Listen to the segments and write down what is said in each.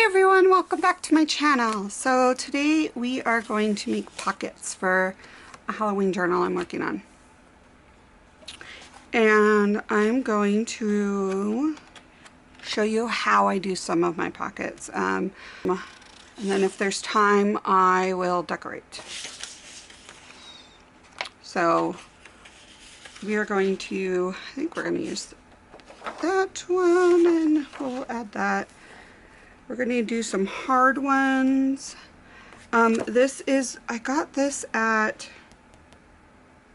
Hi everyone, welcome back to my channel. So today we are going to make pockets for a Halloween journal I'm working on. And I'm going to show you how I do some of my pockets. And then if there's time, I will decorate. So we are going to, I think we're going to use that one and we'll add that. We're going to do some hard ones. This is, I got this at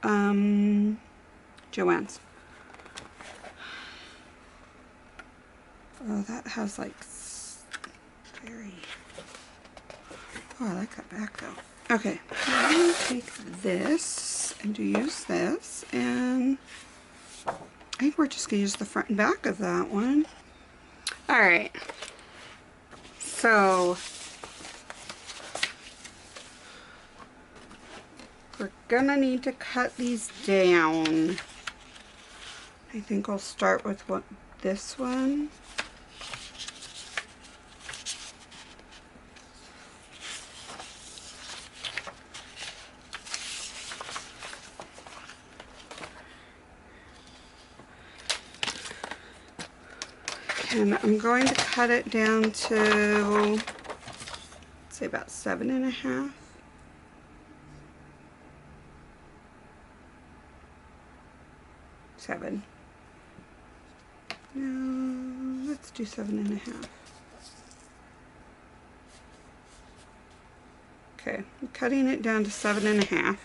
Joann's. Oh, that has like very, oh, I like that back though. Okay, I'm going to take this and use this, and I think we're just going to use the front and back of that one. Alright, so we're gonna need to cut these down. I think I'll start with this one. And I'm going to cut it down to, let's say, about 7.5. No, let's do 7.5. Okay, I'm cutting it down to 7.5.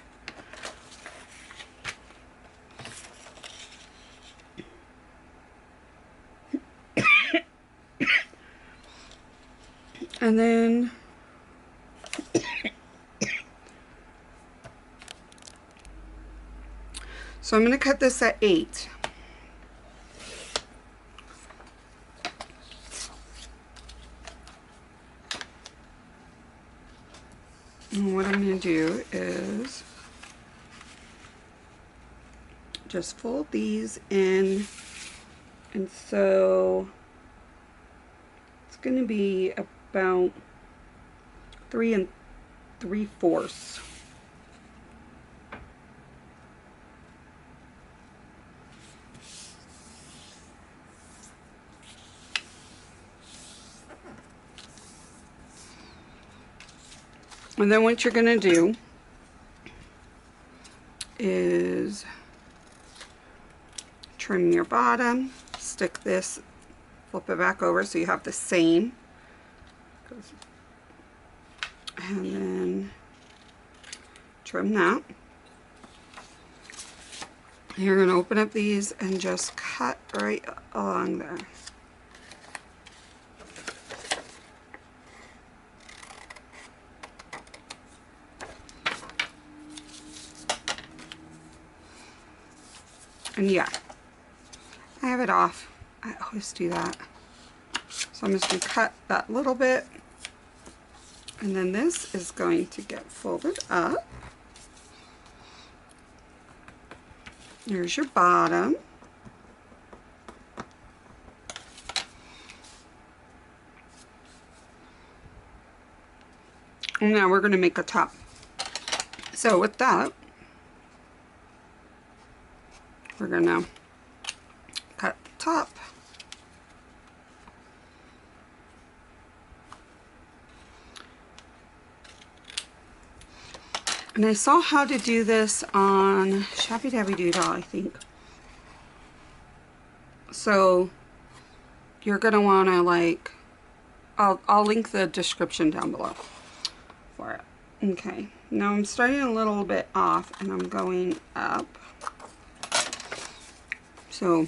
And then so I'm going to cut this at 8. And what I'm going to do is just fold these in, and so it's going to be about 3 3/4. And then what you're going to do is trim your bottom, stick this, flip it back over so you have the same, and then trim that. You're going to open up these and just cut right along there. And yeah, I have it off. I always do that. So I'm just going to cut that little bit, and then this is going to get folded up. Here's your bottom. And now we're going to make a top. So with that, we're going to cut the top. And I saw how to do this on Shabby Dabby Doodle, I think. So you're going to want to, like, I'll link the description down below for it. Okay, now I'm starting a little bit off and I'm going up. So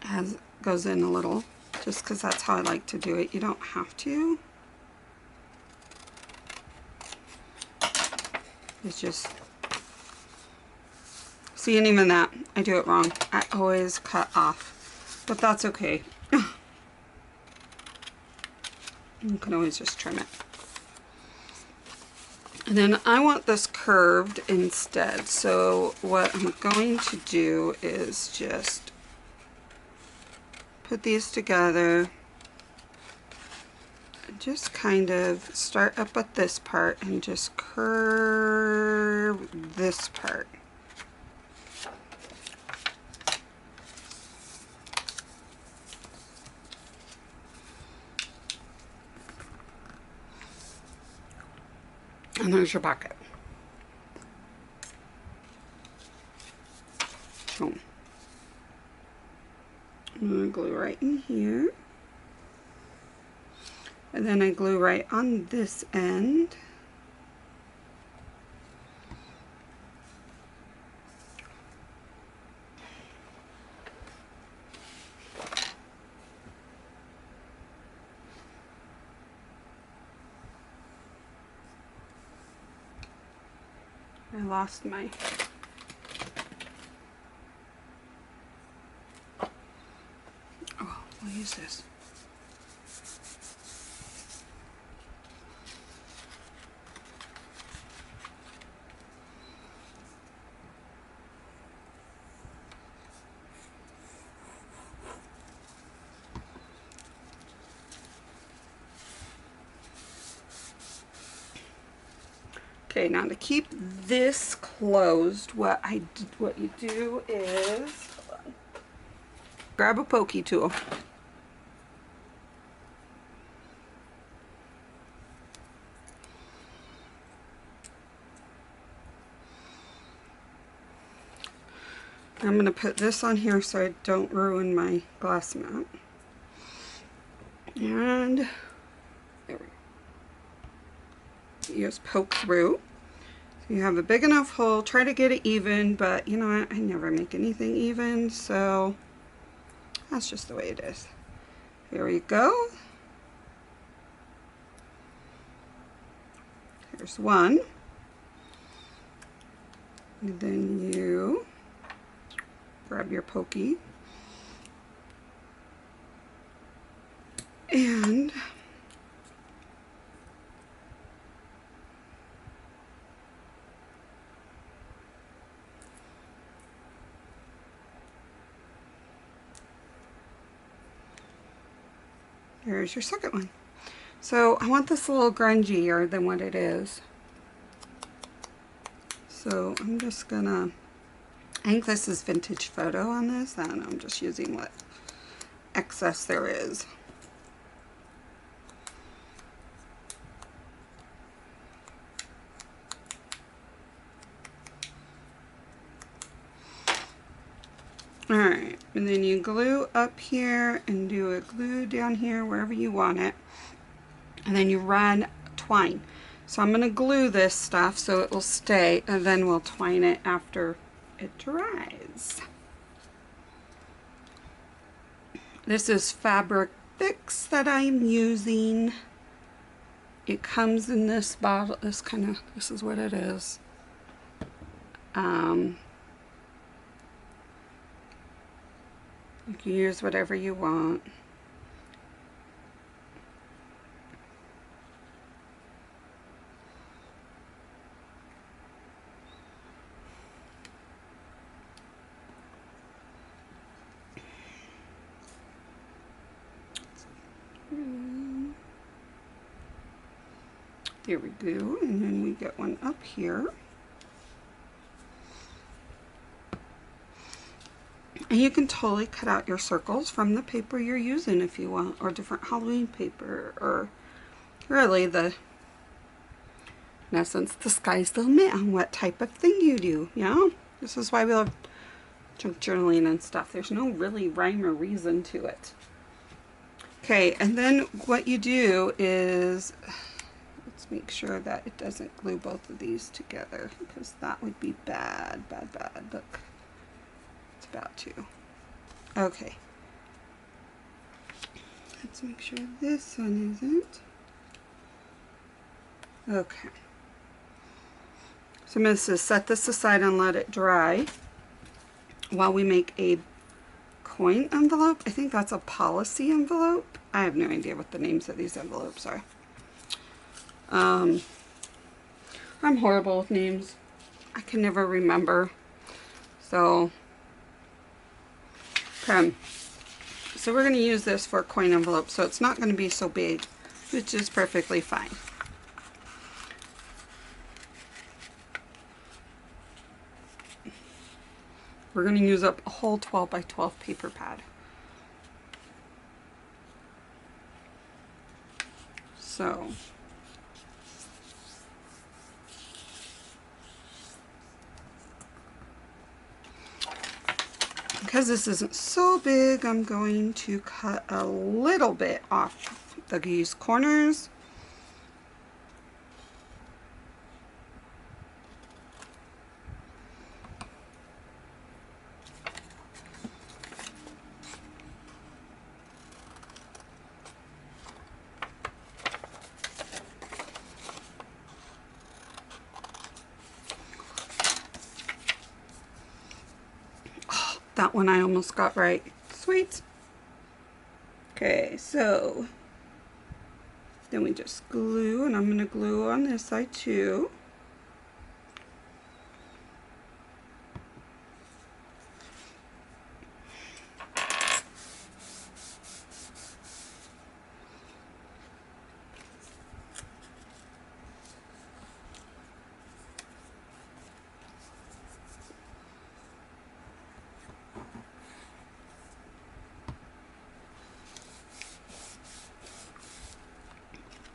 as goes in a little, just because that's how I like to do it. You don't have to. It's just, see, and even that, I do it wrong. I always cut off, but that's okay. You can always just trim it. And then I want this curved instead. So what I'm going to do is just put these together just kind of start up at this part and just curve this part. And there's your pocket. Boom. I'm going to glue right in here. And then I glue right on this end. I lost my... Oh, we'll use this. Okay, now to keep this closed, what you do is, hold on, grab a pokey tool. I'm going to put this on here so I don't ruin my glass mat. And there we go. You just poke through. So you have a big enough hole. Try to get it even, but you know what? I never make anything even, so that's just the way it is. Here we go. Here's one. And then you grab your pokey and here's your second one. So I want this a little grungier than what it is. So I'm just gonna, I think this is vintage photo on this. I don't know, I'm just using what excess there is. Alright, and then you glue up here and do a glue down here wherever you want it. And then you run twine. So I'm going to glue this stuff so it will stay, and then we'll twine it after it dries. This is Fabric Fix that I'm using. It comes in this bottle. This is what it is. You can use whatever you want. There we go, and then we get one up here. And you can totally cut out your circles from the paper you're using if you want, or different Halloween paper, or really in essence, the sky's the limit on what type of thing you do, you know? This is why we love junk journaling and stuff. There's no really rhyme or reason to it. Okay, and then what you do is, let's make sure that it doesn't glue both of these together, because that would be bad, bad, bad. Look, it's about to. Okay. Let's make sure this one isn't. Okay. So I'm going to set this aside and let it dry while we make a coin envelope. I think that's a policy envelope. I have no idea what the names of these envelopes are. I'm horrible with names. I can never remember. So, okay. So we're going to use this for a coin envelope. So it's not going to be so big. which is perfectly fine. We're going to use up a whole 12 by 12 paper pad. So, because this isn't so big, I'm going to cut a little bit off these corners. That one I almost got right. Sweet. Okay, so then we just glue, and I'm going to glue on this side too.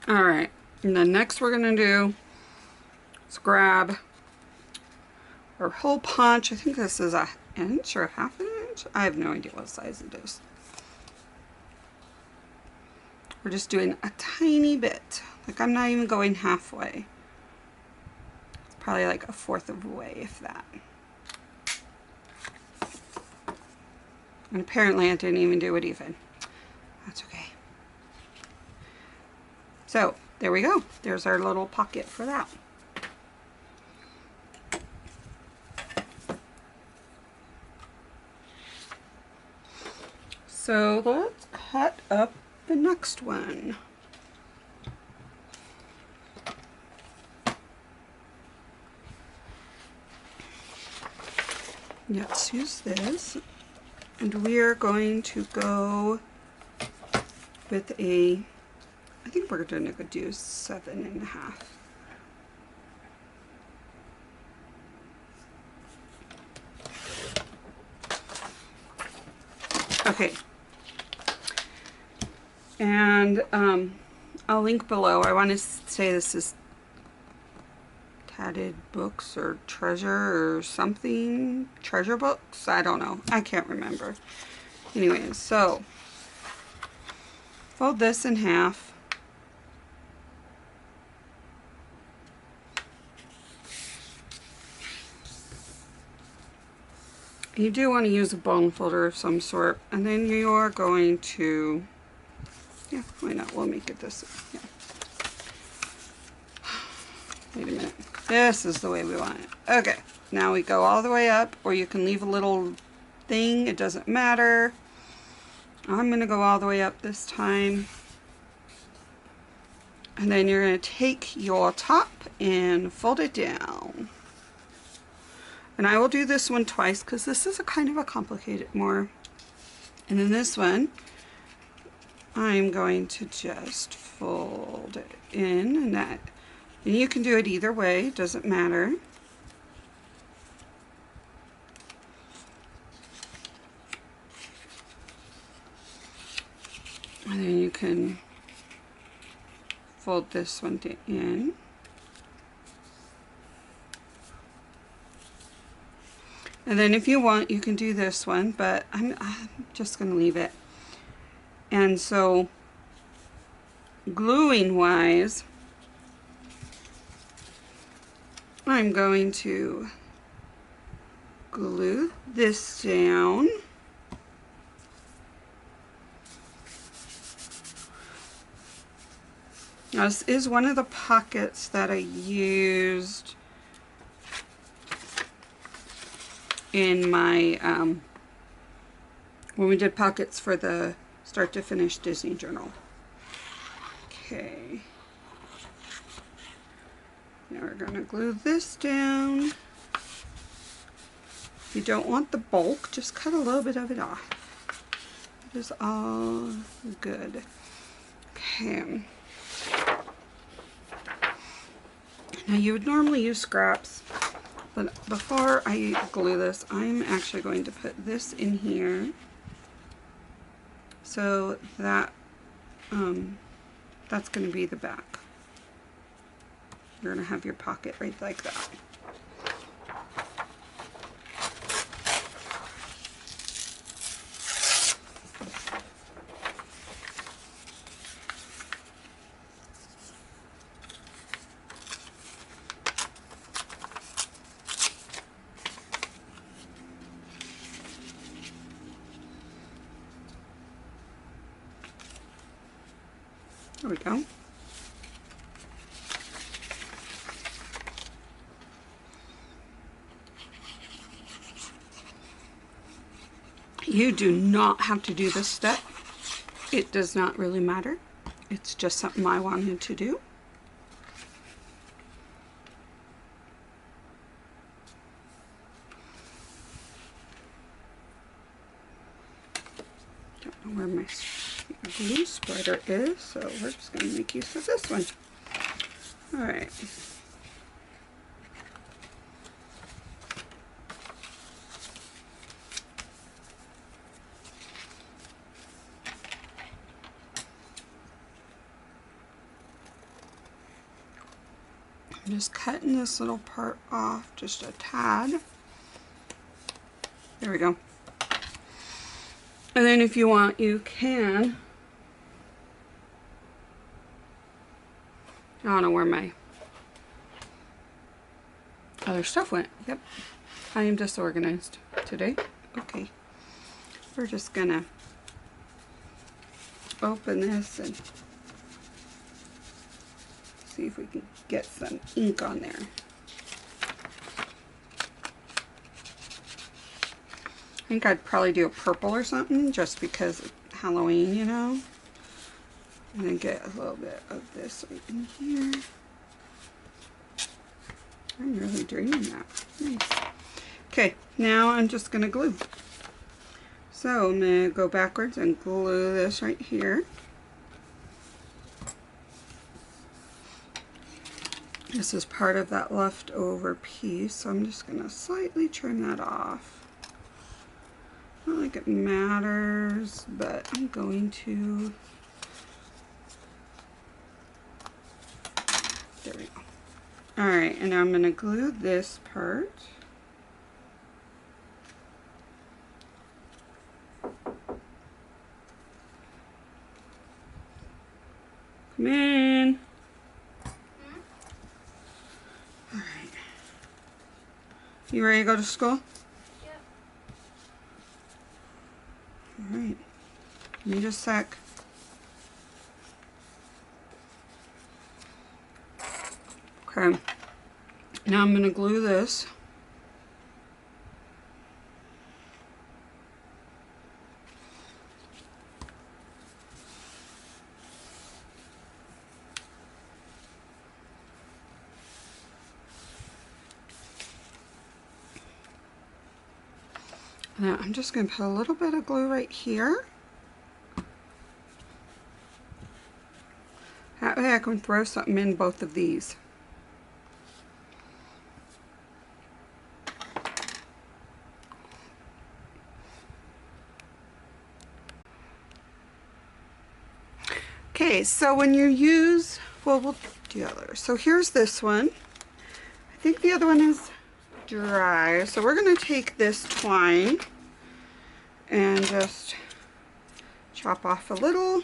Alright, and then next we're going to do is grab our hole punch. I think this is an inch or half an inch. I have no idea what size it is. We're just doing a tiny bit. Like, I'm not even going halfway. It's probably like a fourth of a way, if that. And apparently I didn't even do it even. That's okay. So, there we go. There's our little pocket for that. So, let's cut up the next one. Let's use this. And we are going to go with a, I think we're going to do 7.5. Okay. And I'll link below. I want to say this is Tatted Books or Treasure or something. Treasure Books? I don't know. I can't remember. Anyways, so fold this in half. You do want to use a bone folder of some sort, and then you are going to, yeah, why not? We'll make it this, yeah. Wait a minute. This is the way we want it. Okay, now we go all the way up, or you can leave a little thing. It doesn't matter. I'm going to go all the way up this time. And then you're going to take your top and fold it down. And I will do this one twice because this is a kind of a complicated more. And then this one, I'm going to just fold it in, and that, and you can do it either way, doesn't matter. And then you can fold this one in. And then if you want, you can do this one, but I'm just going to leave it. And so, gluing wise, I'm going to glue this down. Now, this is one of the pockets that I used in my, when we did pockets for the Start to Finish Disney Journal. Okay. Now we're going to glue this down. If you don't want the bulk, just cut a little bit of it off. It is all good. Okay. Now you would normally use scraps, but before I glue this, I'm actually going to put this in here so that that's going to be the back. You're going to have your pocket right like that. There we go. You do not have to do this step. It does not really matter. It's just something I wanted to do. Don't know where my glue spreader is, so we're just going to make use of this one. Alright. I'm just cutting this little part off just a tad. There we go. And then if you want, you can, I don't know where my other stuff went. Yep, I am disorganized today. Okay, we're just gonna open this and see if we can get some ink on there. I think I'd probably do a purple or something just because of Halloween, you know. And then get a little bit of this right in here. I'm really dreaming that. Nice. Okay, now I'm just going to glue. So I'm going to go backwards and glue this right here. This is part of that leftover piece, so I'm just going to slightly trim that off. Not like it matters, but I'm going to. There we go. Alright, and now I'm going to glue this part. Come in. Alright. You ready to go to school? Yep. Alright. Give me just a sec. Okay. Now I'm going to glue this. Now I'm just going to put a little bit of glue right here. That way I can throw something in both of these. Okay, so when you use, well, we'll do the other. So here's this one. I think the other one is dry. So we're going to take this twine and just chop off a little.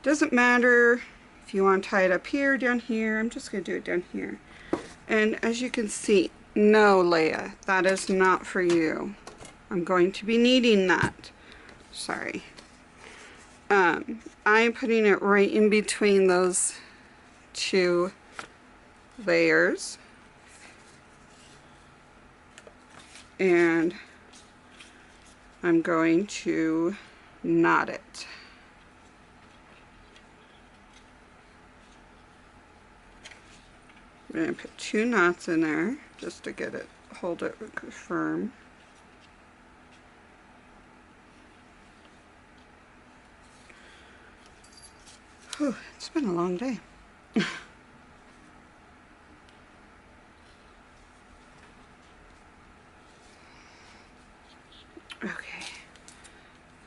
Doesn't matter if you want to tie it up here, down here. I'm just going to do it down here. And as you can see, no, Leia, that is not for you. I'm going to be needing that. Sorry. I'm putting it right in between those two layers. And I'm going to knot it. I'm going to put 2 knots in there just to get it, hold it firm. Whew, it's been a long day. Okay,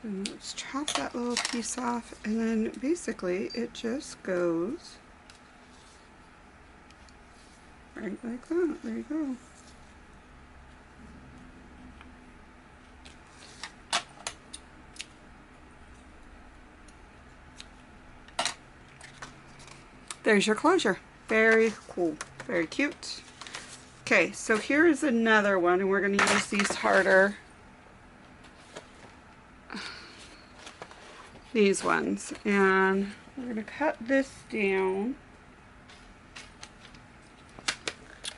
and let's chop that little piece off, and then basically it just goes right like that. There you go. There's your closure. Very cool. Very cute. Okay, so here is another one, and we're going to use these harder. These ones. And we're going to cut this down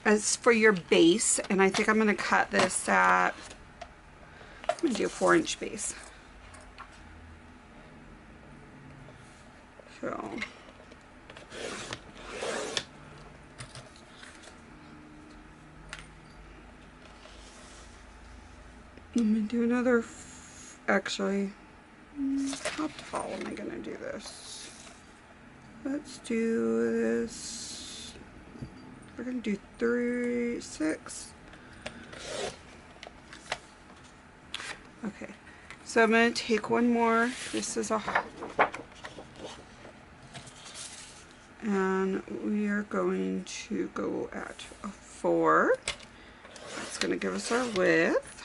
as for your base. And I think I'm going to cut this at, I'm going to do a 4-inch base. So I'm going to do another, actually, how tall am I going to do this? Let's do this, we're going to do 3, 6. Okay, so I'm going to take one more, this is a, and we are going to go at a 4. That's going to give us our width.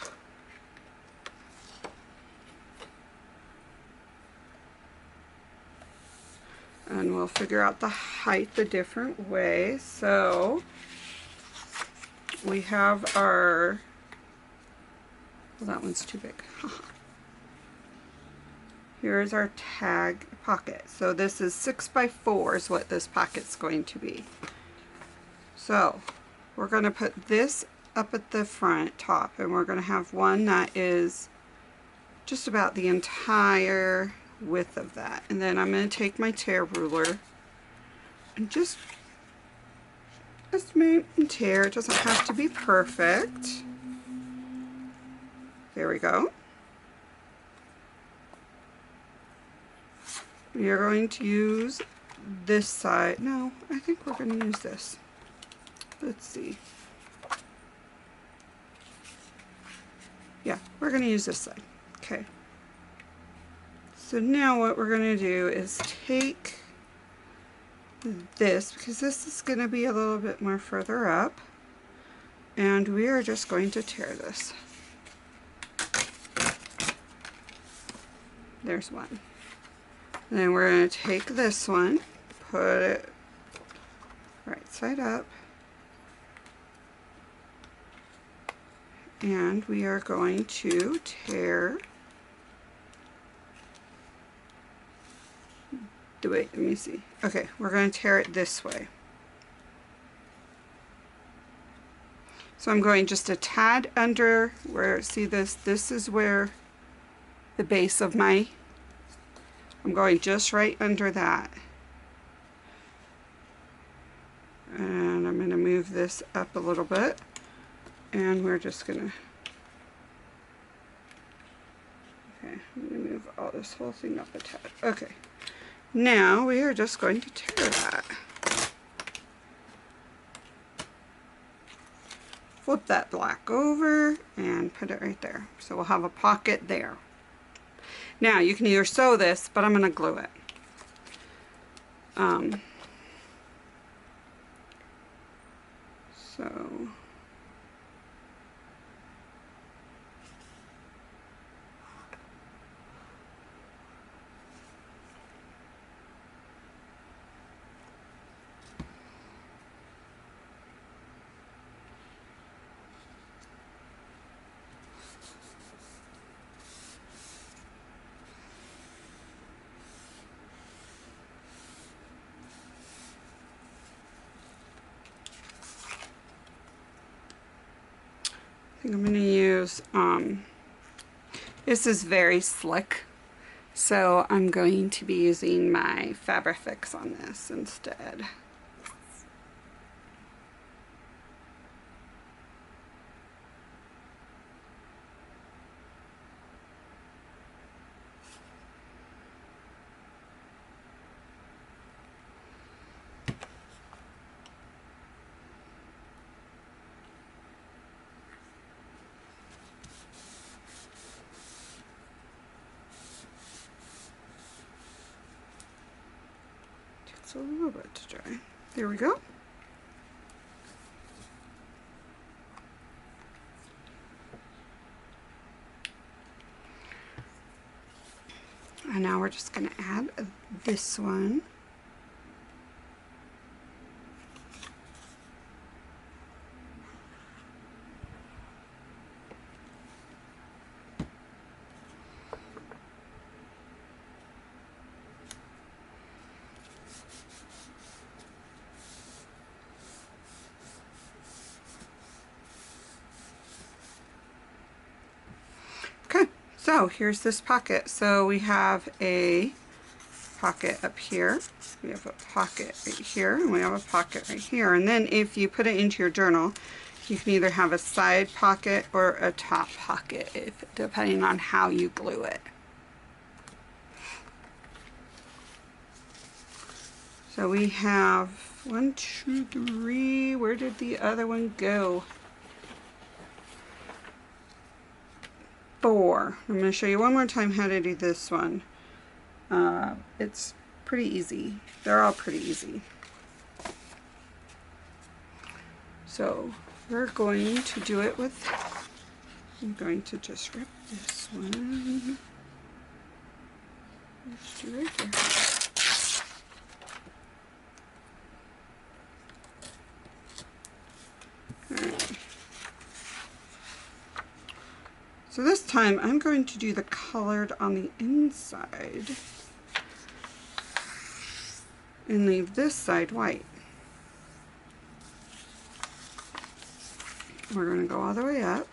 And we'll figure out the height a different way. So we have our, well, that one's too big. Here's our tag pocket. So this is 6 by 4 is what this pocket's going to be. So we're going to put this up at the front top, and we're going to have one that is just about the entire width of that. And then I'm going to take my tear ruler and just estimate and tear. It doesn't have to be perfect. There we go. We are going to use this side. No, I think we're going to use this. Let's see. Yeah, we're going to use this side. Okay. So now what we're going to do is take this, because this is going to be a little bit more further up, and we are just going to tear this. There's one. And then we're going to take this one, put it right side up, and we are going to tear. Wait, let me see. Okay, we're going to tear it this way. So I'm going just a tad under where, see this? This is where the base of my, I'm going just right under that. And I'm going to move this up a little bit. And we're just going to, okay, I'm going to move all this whole thing up a tad. Okay. Now we are just going to tear that. Flip that black over and put it right there. So we'll have a pocket there. Now you can either sew this, but I'm going to glue it. So I think I'm going to use, this is very slick, so I'm going to be using my Fabrifix on this instead. just a little bit to dry. There we go. And now we're just going to add this one. Okay, so here's this pocket. So we have a pocket up here, we have a pocket right here, and we have a pocket right here. And then if you put it into your journal, you can either have a side pocket or a top pocket, depending on how you glue it. So we have 1, 2, 3, where did the other one go? 4. I'm going to show you one more time how to do this one. It's pretty easy. They're all pretty easy. So we're going to do it with, I'm going to just rip this one. Let's do right there. Alright. So this time I'm going to do the colored on the inside and leave this side white. We're going to go all the way up.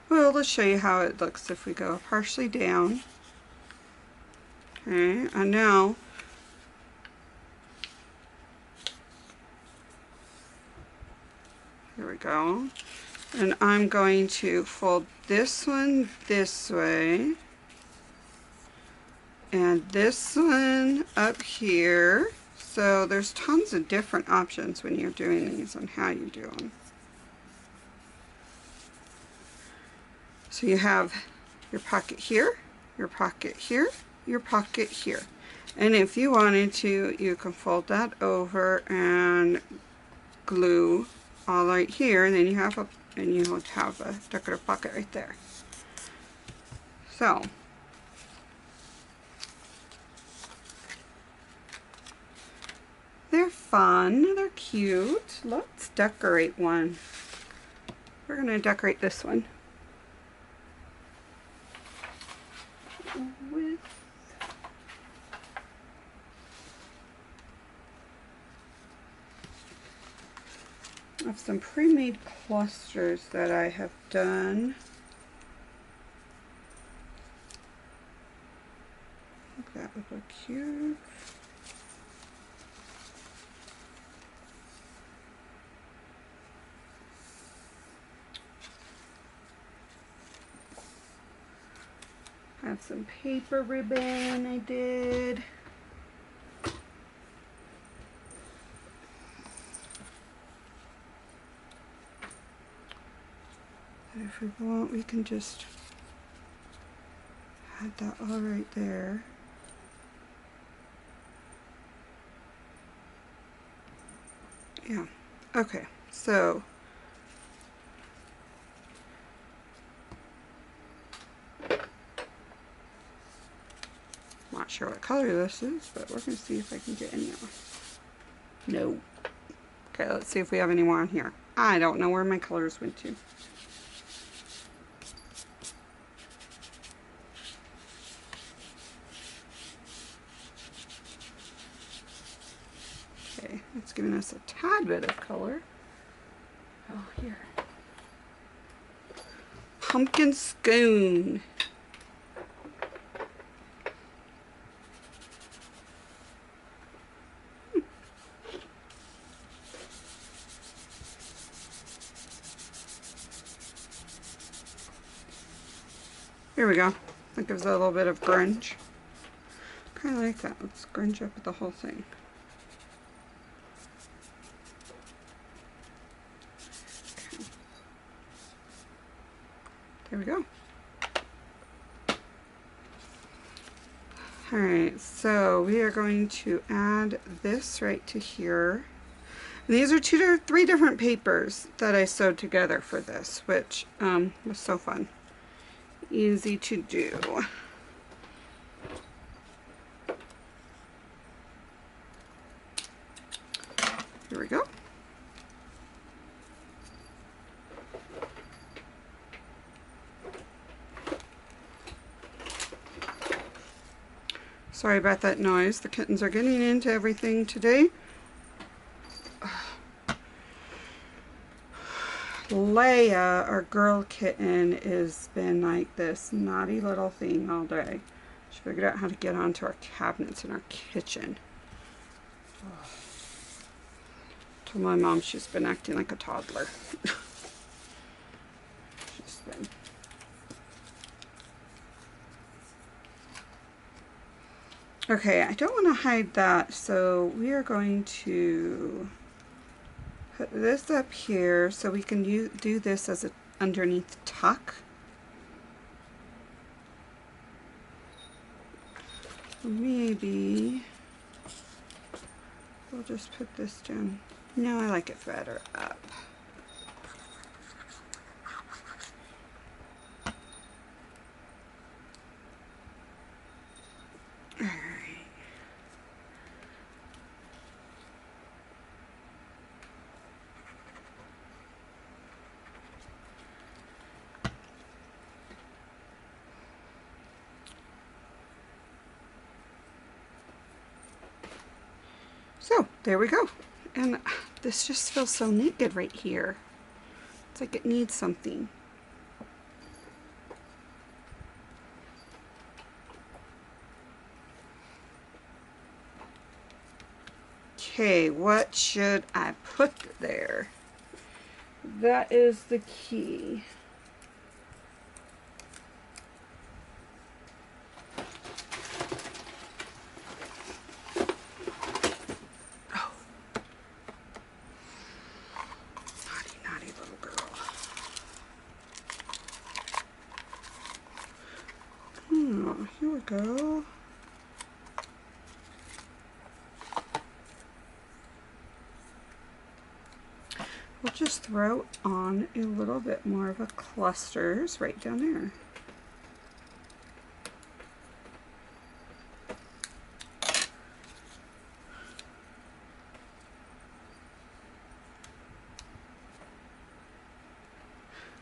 Well, let's show you how it looks if we go partially down. Okay, and now here we go. And I'm going to fold this one this way and this one up here. So there's tons of different options when you're doing these on how you do them. So you have your pocket here, your pocket here, your pocket here. And if you wanted to, you can fold that over and glue all right here, and then you have a decorative pocket right there. So they're fun, they're cute. Let's decorate one. We're going to decorate this one with of some pre-made clusters that I have done. That would look cute. I have some paper ribbon I did. And if we want, we can just add that all right there. Yeah, okay, so not sure what color this is, but we're going to see if I can get any else. No. Okay, let's see if we have any more on here. I don't know where my colors went to. Okay, it's giving us a tad bit of color. Oh, here. Pumpkin scone. Here we go. That gives it a little bit of grunge. Kind of like that. Let's grunge up with the whole thing. Okay. There we go. Alright, so we are going to add this right to here. And these are three different papers that I sewed together for this, which was so fun. Easy to do. Here we go. Sorry about that noise. The kittens are getting into everything today. Leia, our girl kitten, has been like this naughty little thing all day. She figured out how to get onto our cabinets in our kitchen. Told my mom she's been acting like a toddler. She's been. Okay, I don't want to hide that, so we are going to put this up here so we can do this as an underneath tuck. Maybe we'll just put this down. No, I like it better up. So there we go. And this just feels so naked right here. It's like it needs something. Okay, what should I put there? That is the key. Here we go. We'll just throw on a little bit more of a clusters right down there.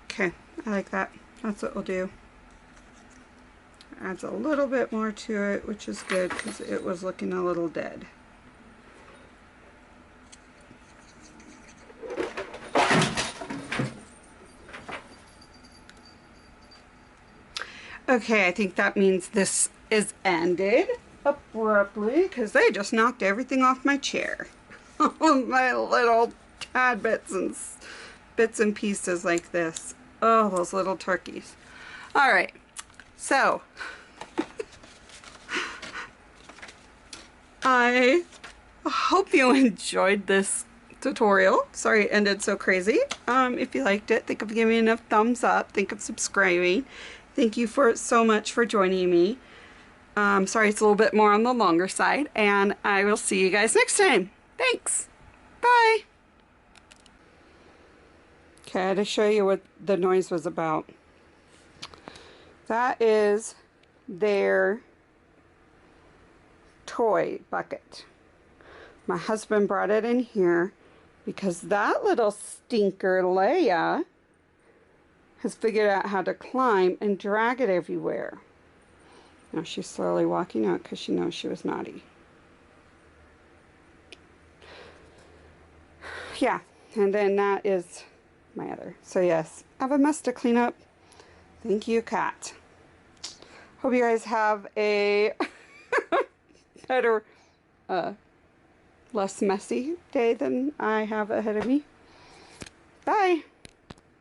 Okay, I like that. That's what we'll do. Adds a little bit more to it, which is good because it was looking a little dead. Okay, I think that means this is ended abruptly because they just knocked everything off my chair. My little tad bits and pieces like this. Oh, those little turkeys. All right. So, I hope you enjoyed this tutorial. Sorry it ended so crazy. If you liked it, think of giving me a thumbs up. Think of subscribing. Thank you so much for joining me. Sorry it's a little bit more on the longer side, and I will see you guys next time. Thanks. Bye. Okay, I had to show you what the noise was about. That is their toy bucket. My husband brought it in here because that little stinker, Leia, has figured out how to climb and drag it everywhere. Now she's slowly walking out because she knows she was naughty. Yeah, and then that is my other. So yes, I have a mess to clean up. Thank you, Kat. Hope you guys have a better, less messy day than I have ahead of me. Bye.